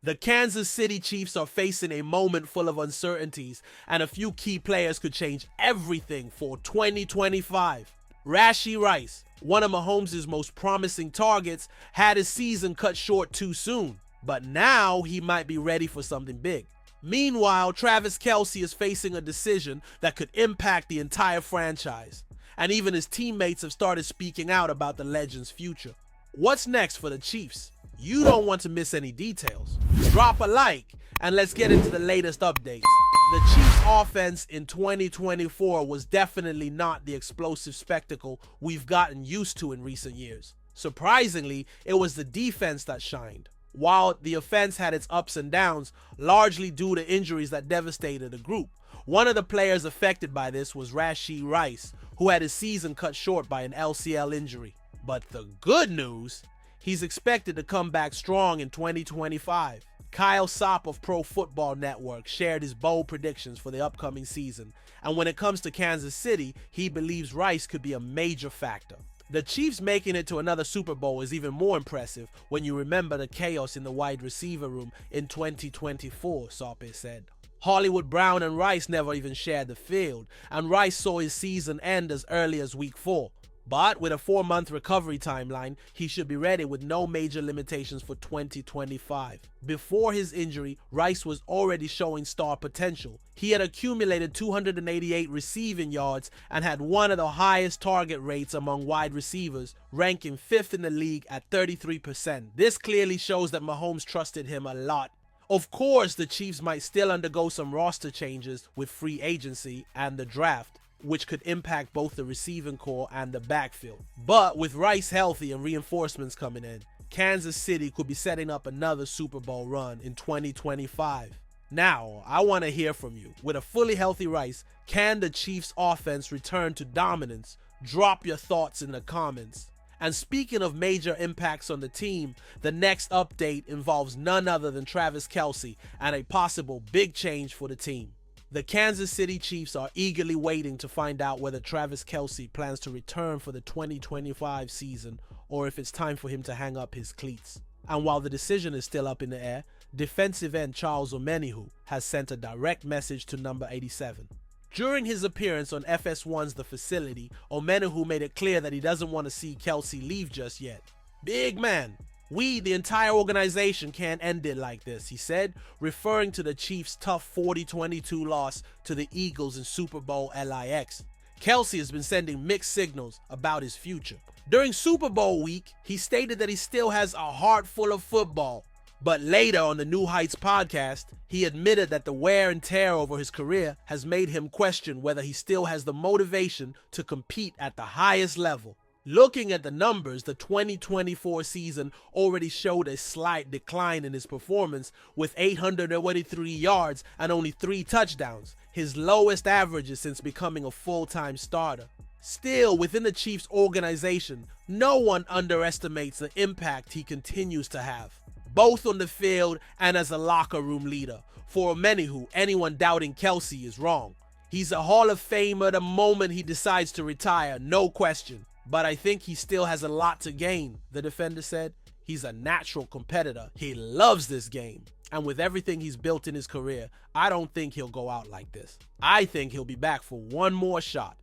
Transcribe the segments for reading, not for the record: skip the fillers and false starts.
The Kansas City Chiefs are facing a moment full of uncertainties, and a few key players could change everything for 2025. Rashee Rice, one of Mahomes' most promising targets, had his season cut short too soon, but now he might be ready for something big. Meanwhile, Travis Kelce is facing a decision that could impact the entire franchise, and even his teammates have started speaking out about the legend's future. What's next for the Chiefs? You don't want to miss any details. Drop a like, and let's get into the latest updates. The Chiefs' offense in 2024 was definitely not the explosive spectacle we've gotten used to in recent years. Surprisingly, it was the defense that shined, while the offense had its ups and downs, largely due to injuries that devastated the group. One of the players affected by this was Rashee Rice, who had his season cut short by an LCL injury. But the good news, he's expected to come back strong in 2025. Kyle Sopp of Pro Football Network shared his bold predictions for the upcoming season, and when it comes to Kansas City, he believes Rice could be a major factor. The Chiefs making it to another Super Bowl is even more impressive when you remember the chaos in the wide receiver room in 2024, Sopp said. Hollywood Brown and Rice never even shared the field, and Rice saw his season end as early as week 4. But with a 4-month recovery timeline, he should be ready with no major limitations for 2025. Before his injury, Rice was already showing star potential. He had accumulated 288 receiving yards and had one of the highest target rates among wide receivers, ranking 5th in the league at 33%. This clearly shows that Mahomes trusted him a lot. Of course, the Chiefs might still undergo some roster changes with free agency and the draft, which could impact both the receiving core and the backfield. But with Rice healthy and reinforcements coming in, Kansas City could be setting up another Super Bowl run in 2025. Now, I want to hear from you. With a fully healthy Rice, can the Chiefs' offense return to dominance? Drop your thoughts in the comments. And speaking of major impacts on the team, the next update involves none other than Travis Kelce and a possible big change for the team. The Kansas City Chiefs are eagerly waiting to find out whether Travis Kelce plans to return for the 2025 season or if it's time for him to hang up his cleats. And while the decision is still up in the air, defensive end Charles Omenihu has sent a direct message to number 87. During his appearance on FS1's The Facility, Omenihu made it clear that he doesn't want to see Kelce leave just yet. "Big man, we, the entire organization, can't end it like this," he said, referring to the Chiefs' tough 40-22 loss to the Eagles in Super Bowl LIX. Kelce has been sending mixed signals about his future. During Super Bowl week, he stated that he still has a heart full of football. But later on the New Heights podcast, he admitted that the wear and tear over his career has made him question whether he still has the motivation to compete at the highest level. Looking at the numbers, the 2024 season already showed a slight decline in his performance with 823 yards and only 3 touchdowns, his lowest averages since becoming a full-time starter. Still, within the Chiefs organization, no one underestimates the impact he continues to have, both on the field and as a locker room leader. For Omenihu, anyone doubting Kelce is wrong. He's a Hall of Famer the moment he decides to retire, no question. But I think he still has a lot to gain, the defender said. He's a natural competitor. He loves this game. And with everything he's built in his career, I don't think he'll go out like this. I think he'll be back for one more shot.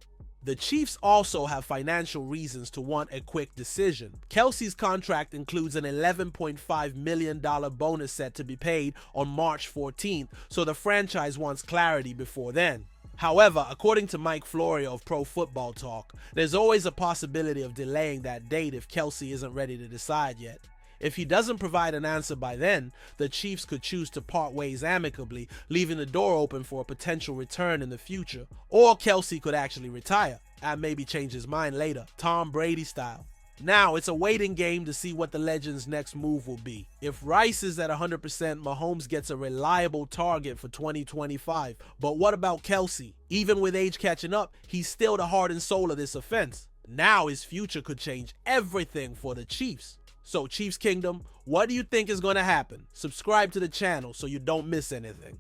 The Chiefs also have financial reasons to want a quick decision. Kelce's contract includes an $11.5 million bonus set to be paid on March 14th, so the franchise wants clarity before then. However, according to Mike Florio of Pro Football Talk, there's always a possibility of delaying that date if Kelce isn't ready to decide yet. If he doesn't provide an answer by then, the Chiefs could choose to part ways amicably, leaving the door open for a potential return in the future. Or Kelce could actually retire and maybe change his mind later, Tom Brady style. Now, it's a waiting game to see what the legend's next move will be. If Rice is at 100%, Mahomes gets a reliable target for 2025. But what about Kelce? Even with age catching up, he's still the heart and soul of this offense. Now his future could change everything for the Chiefs. So Chiefs Kingdom, what do you think is going to happen? Subscribe to the channel so you don't miss anything.